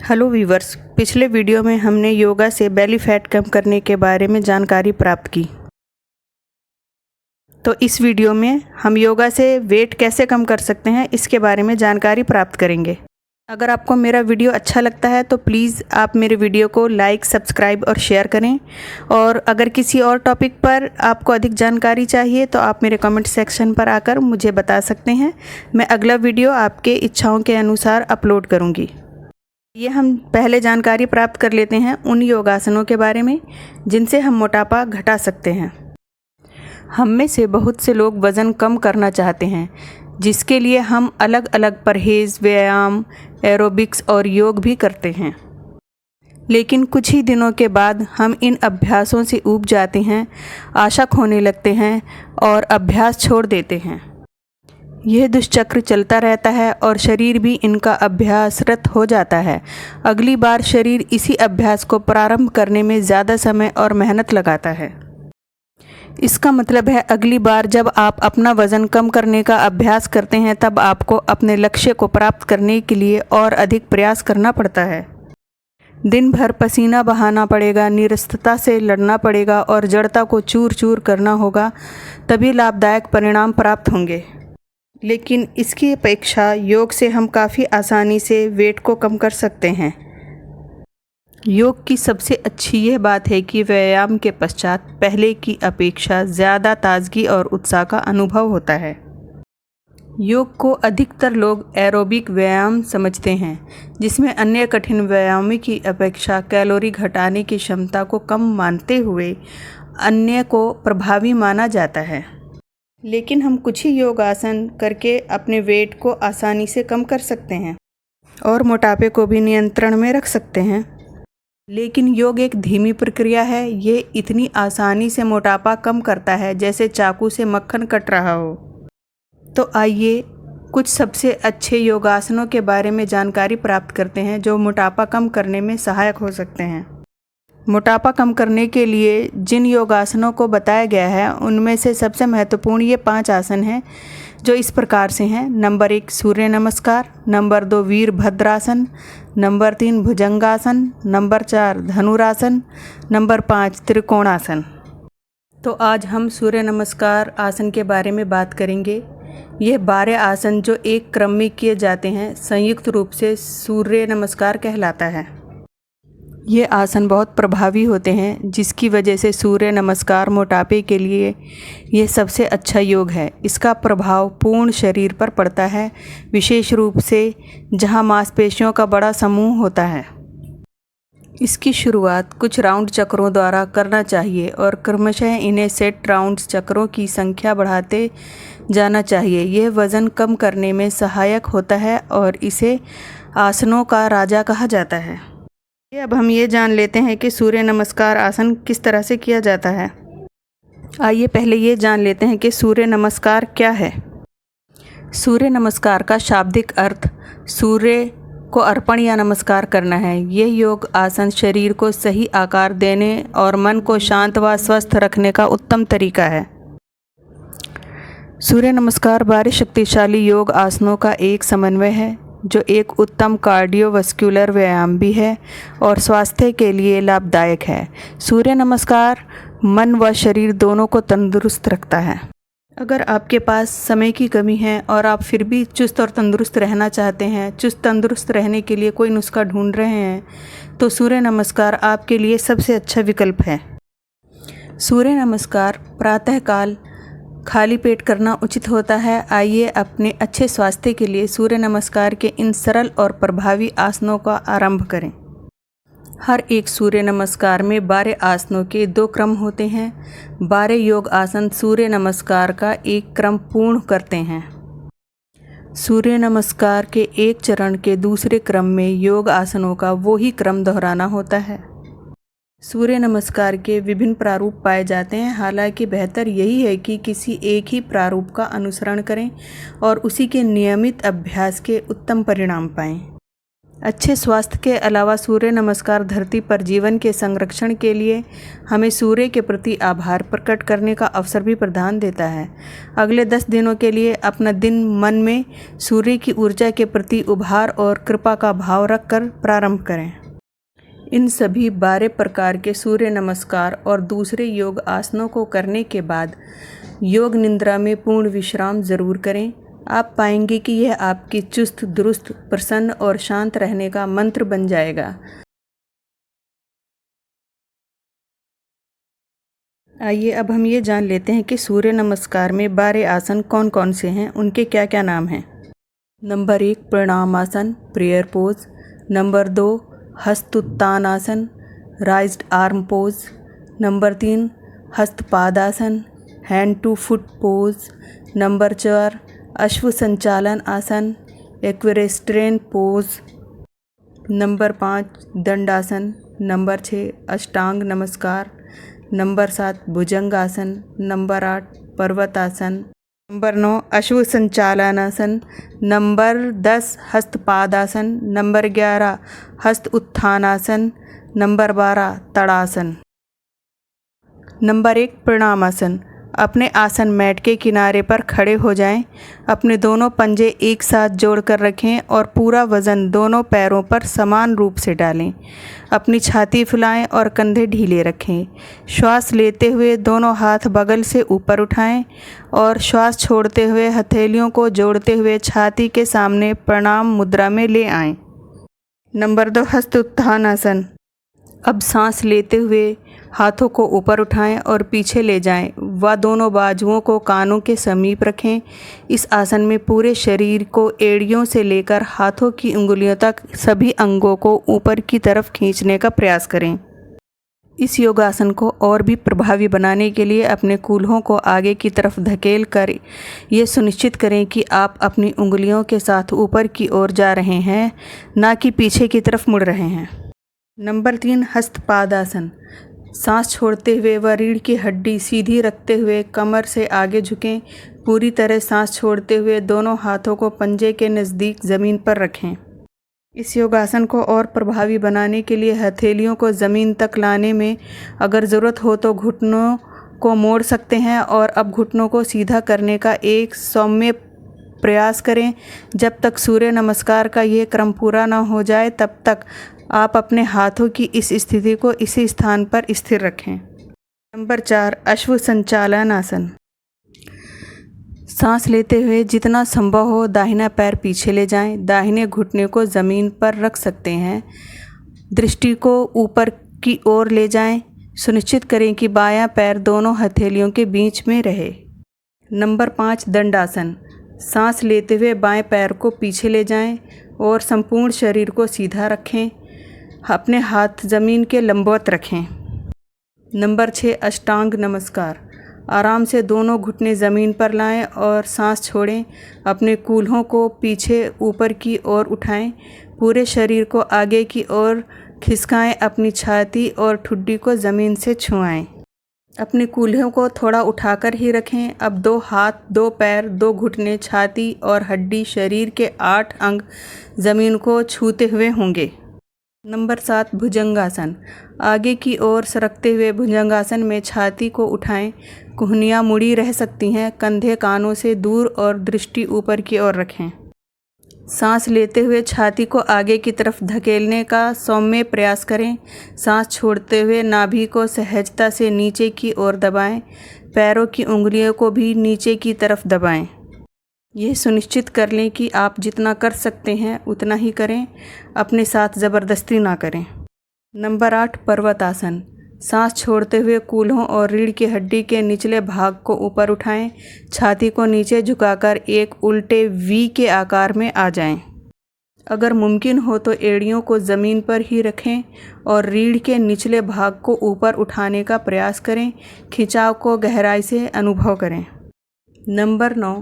Hello viewers, पिछले video में हमने योगा से बेली फैट कम करने के बारे में जानकारी प्राप्त की। तो इस वीडियो में हम योगा से वेट कैसे कम कर सकते हैं इसके बारे में जानकारी प्राप्त करेंगे। अगर आपको मेरा वीडियो अच्छा लगता है तो प्लीज़ आप मेरे वीडियो को लाइक, सब्सक्राइब और शेयर करें। और अगर किसी और टॉपिक पर आपको अधिक जानकारी चाहिए तो आप मेरे कमेंट सेक्शन पर आकर मुझे बता सकते हैं। मैं अगला वीडियो आपके इच्छाओं के अनुसार अपलोड करूँगी। ये हम पहले जानकारी प्राप्त कर लेते हैं उन योगासनों के बारे में जिनसे हम मोटापा घटा सकते हैं। हम में से बहुत से लोग वज़न कम करना चाहते हैं, जिसके लिए हम अलग अलग परहेज़, व्यायाम, एरोबिक्स और योग भी करते हैं। लेकिन कुछ ही दिनों के बाद हम इन अभ्यासों से ऊब जाते हैं, आशा खोने लगते हैं और अभ्यास छोड़ देते हैं। यह दुष्चक्र चलता रहता है और शरीर भी इनका अभ्यासरत हो जाता है। अगली बार शरीर इसी अभ्यास को प्रारंभ करने में ज़्यादा समय और मेहनत लगाता है। इसका मतलब है अगली बार जब आप अपना वज़न कम करने का अभ्यास करते हैं तब आपको अपने लक्ष्य को प्राप्त करने के लिए और अधिक प्रयास करना पड़ता है। दिन भर पसीना बहाना पड़ेगा, निरस्तता से लड़ना पड़ेगा और जड़ता को चूर चूर करना होगा, तभी लाभदायक परिणाम प्राप्त होंगे। लेकिन इसकी अपेक्षा योग से हम काफ़ी आसानी से वेट को कम कर सकते हैं। योग की सबसे अच्छी यह बात है कि व्यायाम के पश्चात पहले की अपेक्षा ज़्यादा ताजगी और उत्साह का अनुभव होता है। योग को अधिकतर लोग एरोबिक व्यायाम समझते हैं, जिसमें अन्य कठिन व्यायामों की अपेक्षा कैलोरी घटाने की क्षमता को कम मानते हुए अन्य को प्रभावी माना जाता है। लेकिन हम कुछ ही योगासन करके अपने वेट को आसानी से कम कर सकते हैं और मोटापे को भी नियंत्रण में रख सकते हैं। लेकिन योग एक धीमी प्रक्रिया है। ये इतनी आसानी से मोटापा कम करता है जैसे चाकू से मक्खन कट रहा हो। तो आइए कुछ सबसे अच्छे योगासनों के बारे में जानकारी प्राप्त करते हैं जो मोटापा कम करने में सहायक हो सकते हैं। मोटापा कम करने के लिए जिन योगासनों को बताया गया है उनमें से सबसे महत्वपूर्ण ये 5 आसन हैं, जो इस प्रकार से हैं। नंबर 1 सूर्य नमस्कार, नंबर 2 वीरभद्रासन, नंबर 3 भुजंगासन, नंबर 4 धनुरासन, नंबर 5 त्रिकोणासन। तो आज हम सूर्य नमस्कार आसन के बारे में बात करेंगे। यह 12 आसन जो एक क्रम में किए जाते हैं संयुक्त रूप से सूर्य नमस्कार कहलाता है। ये आसन बहुत प्रभावी होते हैं, जिसकी वजह से सूर्य नमस्कार मोटापे के लिए ये सबसे अच्छा योग है। इसका प्रभाव पूर्ण शरीर पर पड़ता है, विशेष रूप से जहां मांसपेशियों का बड़ा समूह होता है। इसकी शुरुआत कुछ राउंड चक्रों द्वारा करना चाहिए और क्रमशः इन्हें सेट राउंड चक्रों की संख्या बढ़ाते जाना चाहिए। यह वज़न कम करने में सहायक होता है और इसे आसनों का राजा कहा जाता है। अब हम ये जान लेते हैं कि सूर्य नमस्कार आसन किस तरह से किया जाता है। आइए पहले ये जान लेते हैं कि सूर्य नमस्कार क्या है। सूर्य नमस्कार का शाब्दिक अर्थ सूर्य को अर्पण या नमस्कार करना है। यह योग आसन शरीर को सही आकार देने और मन को शांत व स्वस्थ रखने का उत्तम तरीका है। सूर्य नमस्कार 12 शक्तिशाली योग आसनों का एक समन्वय है, जो एक उत्तम कार्डियोवस्कुलर व्यायाम भी है और स्वास्थ्य के लिए लाभदायक है। सूर्य नमस्कार मन व शरीर दोनों को तंदुरुस्त रखता है। अगर आपके पास समय की कमी है और आप फिर भी चुस्त और तंदुरुस्त रहना चाहते हैं, चुस्त तंदुरुस्त रहने के लिए कोई नुस्खा ढूंढ रहे हैं, तो सूर्य नमस्कार आपके लिए सबसे अच्छा विकल्प है। सूर्य नमस्कार प्रातःकाल खाली पेट करना उचित होता है। आइए अपने अच्छे स्वास्थ्य के लिए सूर्य नमस्कार के इन सरल और प्रभावी आसनों का आरंभ करें। हर एक सूर्य नमस्कार में 12 आसनों के 2 क्रम होते हैं। 12 योग आसन सूर्य नमस्कार का एक क्रम पूर्ण करते हैं। सूर्य नमस्कार के एक चरण के दूसरे क्रम में योग आसनों का वो ही क्रम दोहराना होता है। सूर्य नमस्कार के विभिन्न प्रारूप पाए जाते हैं, हालांकि बेहतर यही है कि किसी एक ही प्रारूप का अनुसरण करें और उसी के नियमित अभ्यास के उत्तम परिणाम पाएं। अच्छे स्वास्थ्य के अलावा सूर्य नमस्कार धरती पर जीवन के संरक्षण के लिए हमें सूर्य के प्रति आभार प्रकट करने का अवसर भी प्रदान देता है। अगले 10 दिनों के लिए अपना दिन मन में सूर्य की ऊर्जा के प्रति उभार और कृपा का भाव रखकर प्रारंभ करें। इन सभी 12 प्रकार के सूर्य नमस्कार और दूसरे योग आसनों को करने के बाद योग निद्रा में पूर्ण विश्राम ज़रूर करें। आप पाएंगे कि यह आपकी चुस्त दुरुस्त प्रसन्न और शांत रहने का मंत्र बन जाएगा। आइए अब हम ये जान लेते हैं कि सूर्य नमस्कार में 12 आसन कौन कौन से हैं, उनके क्या क्या नाम हैं। नंबर 1 प्रणाम आसन, prayer pose. Number 2 Hastottana asana, raised arm pose. Number 3 Hastapada asana, hand to foot pose. Number 4 Ashwa Sanchalan asana, equestrian pose. Number 5 Dandasana. Number 6 Ashtanga नमस्कार। नंबर 7 भुजंग आसन। नंबर 8 पर्वतासन। नंबर 9 अश्व संचालनासन। नंबर 10 हस्तपादासन। नंबर 11 हस्त उत्थानासन। नंबर 12 तड़ासन। नंबर 1 प्रणामासन। अपने आसन मैट के किनारे पर खड़े हो जाएं। अपने दोनों पंजे एक साथ जोड़कर रखें और पूरा वज़न दोनों पैरों पर समान रूप से डालें। अपनी छाती फुलाएं और कंधे ढीले रखें। श्वास लेते हुए दोनों हाथ बगल से ऊपर उठाएं और श्वास छोड़ते हुए हथेलियों को जोड़ते हुए छाती के सामने प्रणाम मुद्रा में ले आएं। नंबर 2 हस्त उत्थान आसन। अब सांस लेते हुए हाथों को ऊपर उठाएं और पीछे ले जाएं व दोनों बाजुओं को कानों के समीप रखें। इस आसन में पूरे शरीर को एड़ियों से लेकर हाथों की उंगलियों तक सभी अंगों को ऊपर की तरफ खींचने का प्रयास करें। इस योगासन को और भी प्रभावी बनाने के लिए अपने कूल्हों को आगे की तरफ धकेल कर ये सुनिश्चित करें कि आप अपनी उंगलियों के साथ ऊपर की ओर जा रहे हैं, ना कि पीछे की तरफ मुड़ रहे हैं। नंबर 3 हस्तपादासन। सांस छोड़ते हुए व रीढ़ की हड्डी सीधी रखते हुए कमर से आगे झुकें। पूरी तरह सांस छोड़ते हुए दोनों हाथों को पंजे के नज़दीक ज़मीन पर रखें। इस योगासन को और प्रभावी बनाने के लिए हथेलियों को ज़मीन तक लाने में अगर ज़रूरत हो तो घुटनों को मोड़ सकते हैं और अब घुटनों को सीधा करने का एक सौम्य प्रयास करें। जब तक सूर्य नमस्कार का ये क्रम पूरा न हो जाए तब तक आप अपने हाथों की इस स्थिति को इसी स्थान पर स्थिर रखें। नंबर 4 अश्व संचालन आसन। सांस लेते हुए जितना संभव हो दाहिना पैर पीछे ले जाएं। दाहिने घुटने को ज़मीन पर रख सकते हैं। दृष्टि को ऊपर की ओर ले जाएं। सुनिश्चित करें कि बायां पैर दोनों हथेलियों के बीच में रहे। नंबर 5 दंडासन। सांस लेते हुए बाएं पैर को पीछे ले जाएं और संपूर्ण शरीर को सीधा रखें। अपने हाथ ज़मीन के लंबवत रखें। नंबर 6 अष्टांग नमस्कार। आराम से दोनों घुटने ज़मीन पर लाएं और सांस छोड़ें। अपने कूल्हों को पीछे ऊपर की ओर उठाएं। पूरे शरीर को आगे की ओर खिसकाएं। अपनी छाती और ठुड्डी को ज़मीन से छुआएं। अपने कूल्हों को थोड़ा उठाकर ही रखें। अब 2 हाथ, 2 पैर, 2 घुटने, छाती और हड्डी शरीर के 8 अंग ज़मीन को छूते हुए होंगे। नंबर 7 भुजंगासन। आगे की ओर सरकते हुए भुजंगासन में छाती को उठाएं। कुहनियाँ मुड़ी रह सकती हैं। कंधे कानों से दूर और दृष्टि ऊपर की ओर रखें। सांस लेते हुए छाती को आगे की तरफ धकेलने का सौम्य प्रयास करें। सांस छोड़ते हुए नाभि को सहजता से नीचे की ओर दबाएं। पैरों की उंगलियों को भी नीचे की तरफ दबाएं। यह सुनिश्चित कर लें कि आप जितना कर सकते हैं उतना ही करें, अपने साथ ज़बरदस्ती ना करें। नंबर 8 पर्वतासन। सांस छोड़ते हुए कूल्हों और रीढ़ की हड्डी के निचले भाग को ऊपर उठाएं। छाती को नीचे झुकाकर एक उल्टे वी के आकार में आ जाएं। अगर मुमकिन हो तो एड़ियों को ज़मीन पर ही रखें और रीढ़ के निचले भाग को ऊपर उठाने का प्रयास करें। खिंचाव को गहराई से अनुभव करें। नंबर 9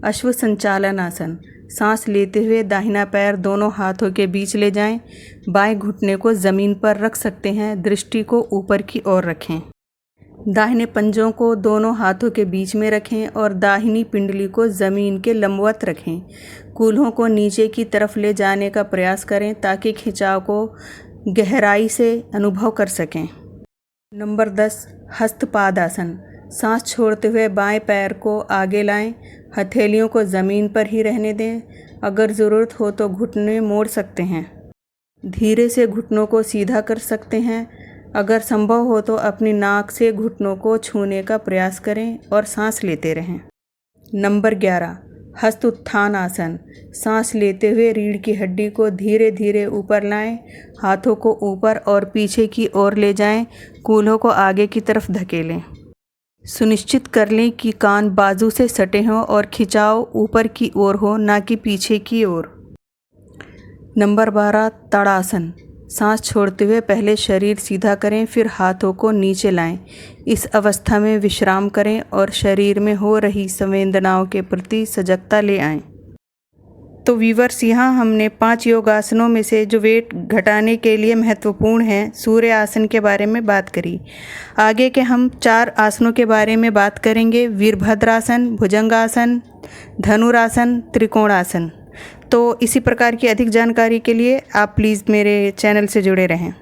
अश्व संचालन आसन। सांस लेते हुए दाहिना पैर दोनों हाथों के बीच ले जाएं। बाएं घुटने को ज़मीन पर रख सकते हैं। दृष्टि को ऊपर की ओर रखें। दाहिने पंजों को दोनों हाथों के बीच में रखें और दाहिनी पिंडली को ज़मीन के लंबवत रखें। कूल्हों को नीचे की तरफ ले जाने का प्रयास करें ताकि खिंचाव को गहराई से अनुभव कर सकें। नंबर 10, हस्तपादासन। सांस छोड़ते हुए बाएं पैर को आगे लाएं, हथेलियों को ज़मीन पर ही रहने दें। अगर ज़रूरत हो तो घुटने मोड़ सकते हैं। धीरे से घुटनों को सीधा कर सकते हैं। अगर संभव हो तो अपनी नाक से घुटनों को छूने का प्रयास करें और सांस लेते रहें। नंबर 11, हस्त उत्थान आसन। सांस लेते हुए रीढ़ की हड्डी को धीरे धीरे ऊपर लाएं, हाथों को ऊपर और पीछे की ओर ले जाएं, कूल्हों को आगे की तरफ धकेलें। सुनिश्चित कर लें कि कान बाजू से सटे हों और खिंचाव ऊपर की ओर हो, ना कि पीछे की ओर। नंबर 12, ताड़ासन। सांस छोड़ते हुए पहले शरीर सीधा करें, फिर हाथों को नीचे लाएं। इस अवस्था में विश्राम करें और शरीर में हो रही संवेदनाओं के प्रति सजगता ले आएं। तो व्यूअर्स, यहाँ हमने 5 योगासनों में से जो वेट घटाने के लिए महत्वपूर्ण हैं, सूर्य आसन के बारे में बात करी। आगे के हम 4 आसनों के बारे में बात करेंगे। वीरभद्रासन, भुजंगासन, धनुरासन, त्रिकोणासन। तो इसी प्रकार की अधिक जानकारी के लिए आप प्लीज़ मेरे चैनल से जुड़े रहें।